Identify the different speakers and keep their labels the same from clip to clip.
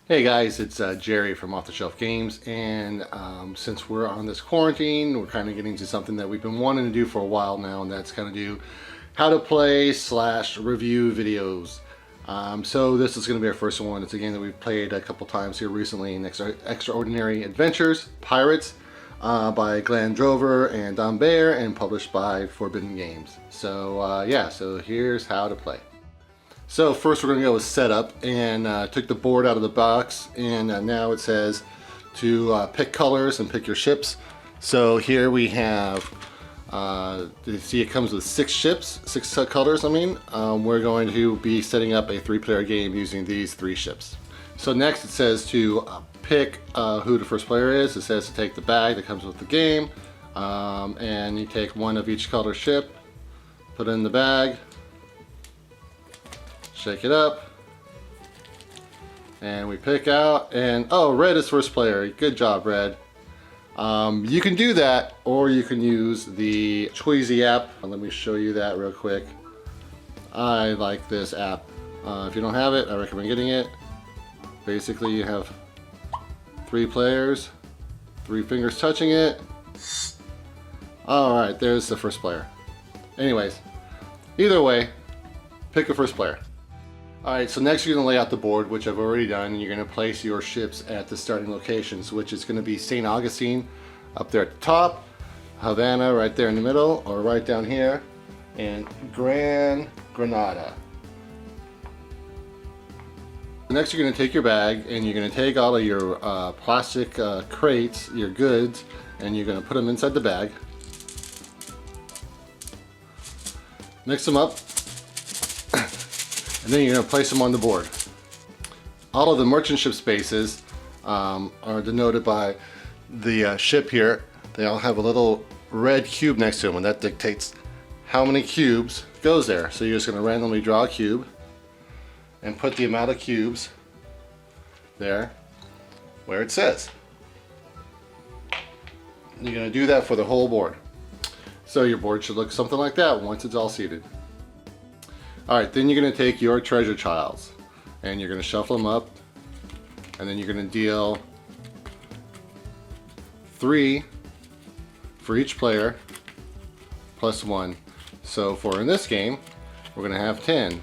Speaker 1: Hey guys, it's Jerry from Off the Shelf Games, and since we're on this quarantine, we're kind of getting to something that we've been wanting to do for a while now, and that's kind of do how to play / review videos. So this is going to be our first one. It's a game that we've played a couple times here recently in Extraordinary Adventures Pirates by Glenn Drover and Don Bayer, and published by Forbidden Games. So yeah, so here's how to play. So first we're going to go with setup, and took the board out of the box, and now it says to pick colors and pick your ships. So here we have, you see it comes with 6 ships, 6 colors I mean. We're going to be setting up a 3-player game using these 3 ships. So next it says to pick who the first player is. It says to take the bag that comes with the game, and you take one of each color ship, put it in the bag, shake it up, and we pick out, and oh, red is first player. Good job, red. You can do that, or you can use the Choisy app. Let me show you that real quick. I like this app. If you don't have it, I recommend getting it. Basically, you have 3 players, 3 fingers touching it. Alright, there's the first player. Anyways, either way, pick a first player. Alright, so next you're going to lay out the board, which I've already done, and you're going to place your ships at the starting locations, which is going to be St. Augustine up there at the top, Havana right there in the middle, or right down here, and Gran Granada. Next you're going to take your bag, and you're going to take all of your plastic crates, your goods, and you're going to put them inside the bag. Mix them up. And then you're going to place them on the board. All of the merchant ship spaces are denoted by the ship here. They all have a little red cube next to them, and that dictates how many cubes goes there. So you're just going to randomly draw a cube and put the amount of cubes there where it says. You're going to do that for the whole board. So your board should look something like that once it's all seated. Alright, then you're going to take your treasure tiles, and you're going to shuffle them up, and then you're going to deal 3 for each player, plus 1. So for in this game, we're going to have 10.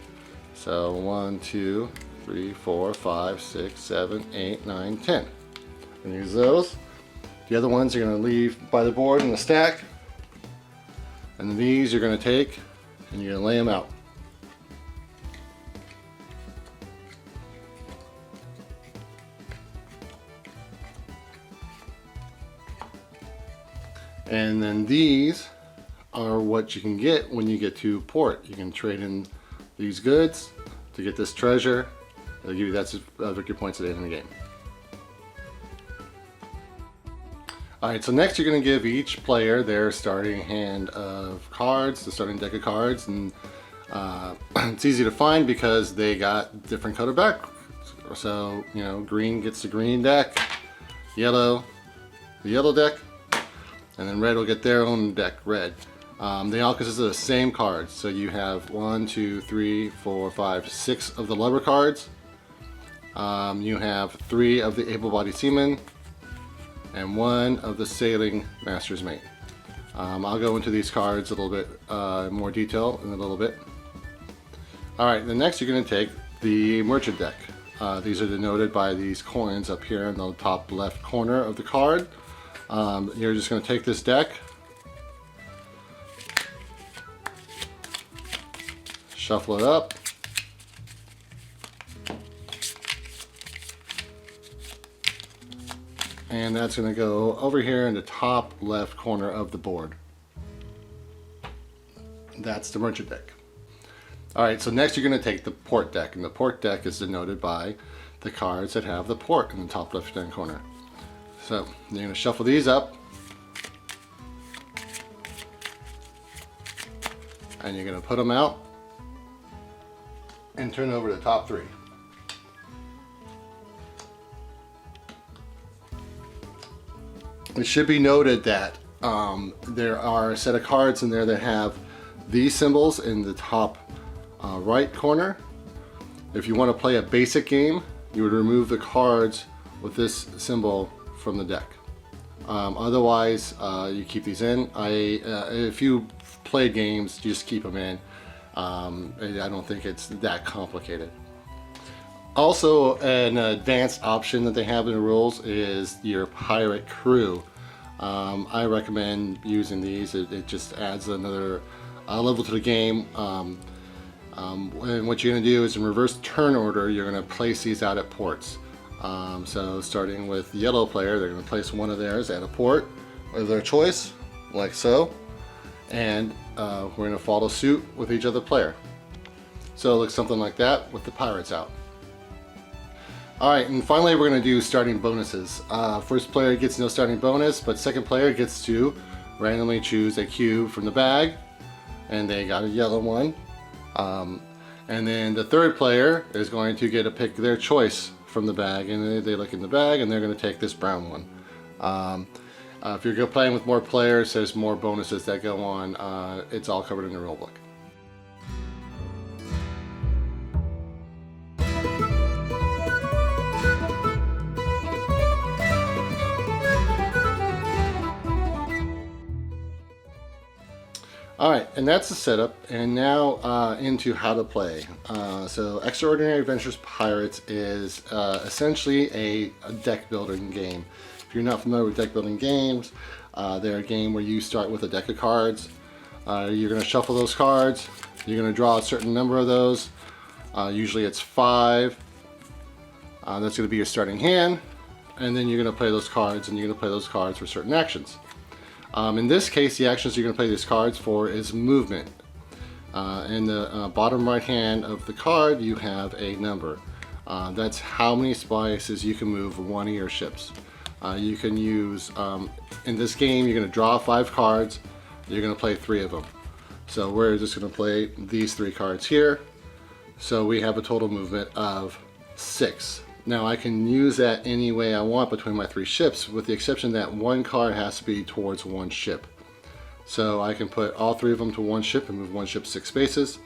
Speaker 1: So 1, 2, 3, 4, 5, 6, 7, 8, 9, 10. And use those. The other ones you're going to leave by the board in the stack. And then these you're going to take, and you're going to lay them out. And then these are what you can get when you get to port. You can trade in these goods to get this treasure. They'll give you that victory points at the end of the game. Alright, so next you're going to give each player their starting hand of cards, the starting deck of cards, and it's easy to find because they got different colored back. So, you know, green gets the green deck, yellow, the yellow deck, and then red will get their own deck, red. They all consist of the same cards. So you have 1, 2, 3, 4, 5, 6 of the lover cards. You have 3 of the able-bodied seaman, and 1 of the sailing master's mate. I'll go into these cards a little bit more detail in a little bit. Alright, then next you're going to take the merchant deck. These are denoted by these coins up here in the top left corner of the card. You're just going to take this deck, shuffle it up, and that's going to go over here in the top left corner of the board. That's the merchant deck. Alright, so next you're going to take the port deck, and the port deck is denoted by the cards that have the port in the top left hand corner. So you're going to shuffle these up, and you're going to put them out and turn over the top 3. It should be noted that there are a set of cards in there that have these symbols in the top right corner. If you want to play a basic game, you would remove the cards with this symbol from the deck. Otherwise, you keep these in. If you play games, just keep them in. I don't think it's that complicated. Also, an advanced option that they have in the rules is your pirate crew. I recommend using these. It just adds another level to the game. And what you're going to do is, in reverse turn order, you're going to place these out at ports. So starting with the yellow player, they're going to place one of theirs at a port of their choice, like so. And we're going to follow suit with each other player. So it looks something like that with the pirates out. Alright, and finally we're going to do starting bonuses. First player gets no starting bonus, but second player gets to randomly choose a cube from the bag, and they got a yellow one. And then the third player is going to get to pick their choice from the bag, and they look in the bag and they're going to take this brown one. If you're playing with more players, there's more bonuses that go on. It's all covered in the rulebook. Alright, and that's the setup, and now into how to play. So Extraordinary Adventures Pirates is essentially a deck building game. If you're not familiar with deck building games, they're a game where you start with a deck of cards. You're going to shuffle those cards, you're going to draw a certain number of those. Usually it's 5. That's going to be your starting hand, and then you're going to play those cards, and you're going to play those cards for certain actions. In this case, the actions you're going to play these cards for is movement. In the bottom right hand of the card, you have a number. That's how many spices you can move one of your ships. You can use, in this game, you're going to draw 5 cards. You're going to play 3 of them. So we're just going to play these 3 cards here. So we have a total movement of 6. Now I can use that any way I want between my 3 ships, with the exception that one card has to be towards one ship. So I can put all 3 of them to one ship and move one ship 6 spaces.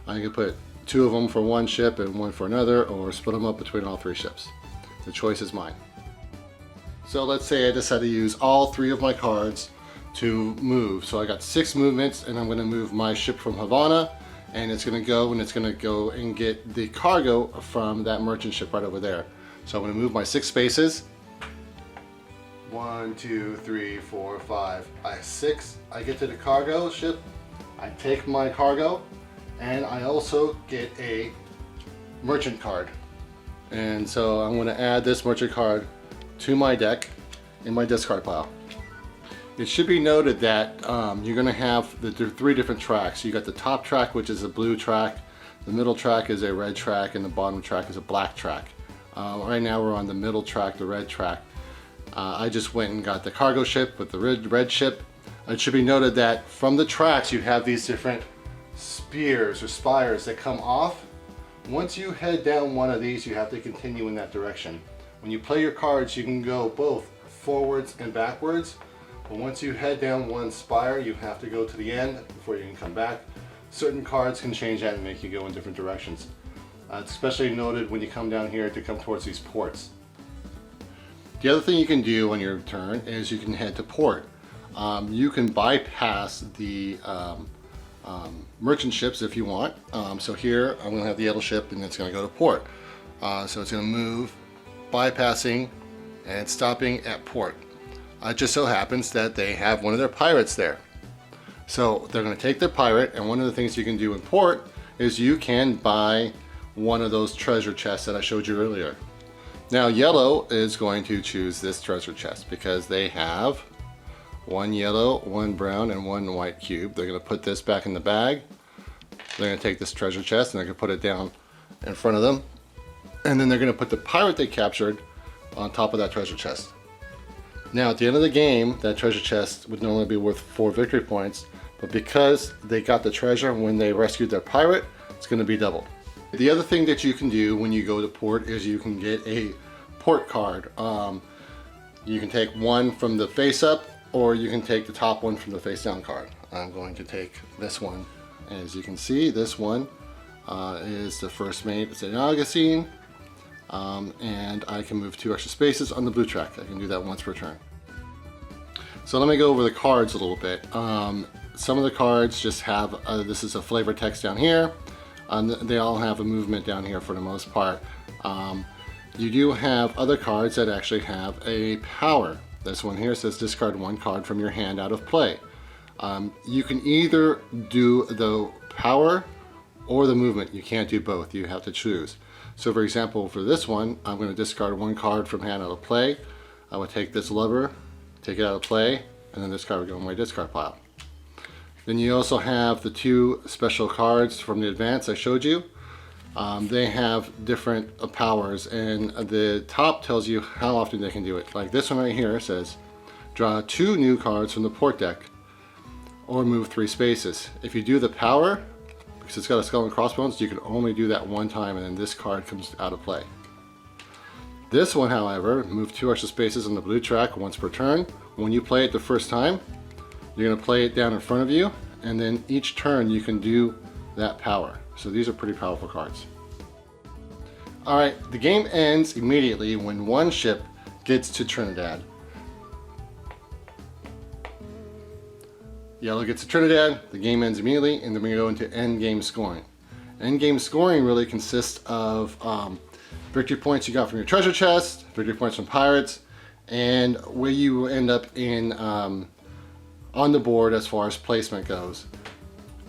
Speaker 1: I can put 2 of them for one ship and 1 for another, or split them up between all 3 ships. The choice is mine. So let's say I decide to use all 3 of my cards to move. So I got 6 movements, and I'm going to move my ship from Havana, and it's going to go and get the cargo from that merchant ship right over there. So I'm going to move my 6 spaces. 1, 2, 3, 4, 5. I have 6. I get to the cargo ship. I take my cargo, and I also get a merchant card. And so I'm going to add this merchant card to my deck in my discard pile. It should be noted that you're going to have the 3 different tracks. You got the top track, which is a blue track, the middle track is a red track, and the bottom track is a black track. Right now we're on the middle track, the red track. I just went and got the cargo ship with the red ship. It should be noted that from the tracks you have these different spears or spires that come off. Once you head down one of these, you have to continue in that direction. When you play your cards, you can go both forwards and backwards. But once you head down one spire, you have to go to the end before you can come back. Certain cards can change that and make you go in different directions. It's especially noted when you come down here to come towards these ports. The other thing you can do on your turn is you can head to port. You can bypass the merchant ships if you want. So here I'm going to have the yellow ship, and it's going to go to port. So it's going to move, bypassing and stopping at port. It just so happens that they have one of their pirates there. So they're going to take their pirate, and one of the things you can do in port is you can buy one of those treasure chests that I showed you earlier. Now yellow is going to choose this treasure chest because they have 1 yellow, 1 brown, and 1 white cube. They're going to put this back in the bag. They're going to take this treasure chest and they're going to put it down in front of them. And then they're going to put the pirate they captured on top of that treasure chest. Now at the end of the game, that treasure chest would normally be worth 4 victory points, but because they got the treasure when they rescued their pirate, it's going to be doubled. The other thing that you can do when you go to port is you can get a port card. You can take one from the face up, or you can take the top one from the face down card. I'm going to take this one. As you can see, this one is the First Mate St. Augustine. and I can move 2 extra spaces on the blue track. I can do that once per turn. So let me go over the cards a little bit. Some of the cards just have, this is a flavor text down here. They all have a movement down here for the most part. You do have other cards that actually have a power. This one here says discard 1 card from your hand out of play. You can either do the power or the movement. You can't do both. You have to choose. So for example, for this one, I'm going to discard 1 card from hand out of play. I would take this lever, take it out of play, and then this card would go in my discard pile. Then you also have the 2 special cards from the advance I showed you. They have different powers, and the top tells you how often they can do it. Like this one right here says, draw 2 new cards from the port deck, or move 3 spaces. If you do the power, because it's got a skull and crossbones, you can only do that 1 time, and then this card comes out of play. This one, however, move 2 extra spaces on the blue track once per turn. When you play it the first time, you're going to play it down in front of you, and then each turn you can do that power. So these are pretty powerful cards. Alright, the game ends immediately when 1 ship gets to Trinidad. Yellow gets to Trinidad, the game ends immediately, and then we go into end game scoring. End game scoring really consists of victory points you got from your treasure chest, victory points from pirates, and where you end up in on the board as far as placement goes.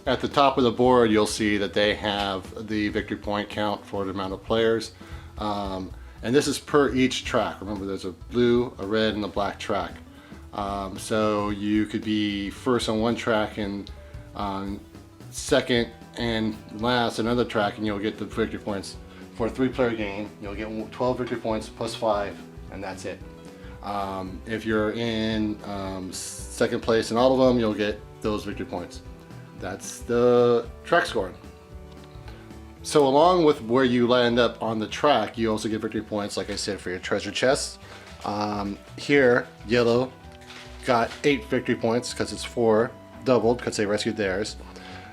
Speaker 1: At the top of the board, you'll see that they have the victory point count for the amount of players, and this is per each track. Remember, there's a blue, a red, and a black track. So you could be first on one track and second and last another track, and you'll get the victory points. For a 3-player game, you'll get 12 victory points plus 5, and that's it. If you're in second place in all of them, you'll get those victory points. That's the track scoring. So along with where you land up on the track, you also get victory points, like I said, for your treasure chests. Here, yellow got 8 victory points because it's 4 doubled because they rescued theirs.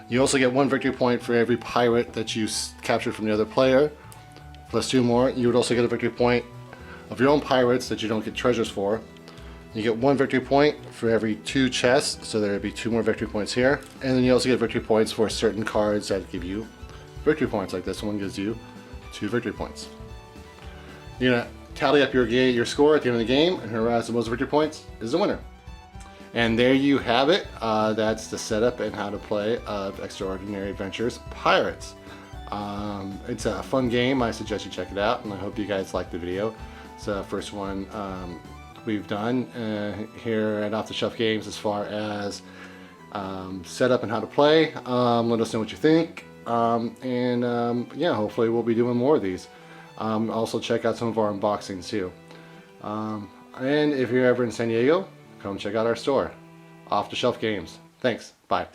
Speaker 1: You also get 1 victory point for every pirate that you captured from the other player, plus 2 more. You would also get a victory point of your own pirates that you don't get treasures for. You get 1 victory point for every 2 chests, so there would be 2 more victory points here. And then you also get victory points for certain cards that give you victory points, like this one gives you 2 victory points. You're gonna tally up your score at the end of the game, and whoever has the most victory points is the winner. And there you have it. That's the setup and how to play of Extraordinary Adventures Pirates. It's a fun game. I suggest you check it out, and I hope you guys liked the video. It's the first one we've done here at Off the Shelf Games as far as setup and how to play. Let us know what you think, yeah, hopefully we'll be doing more of these. Also check out some of our unboxings too. And if you're ever in San Diego, come check out our store, Off the Shelf Games. Thanks. Bye.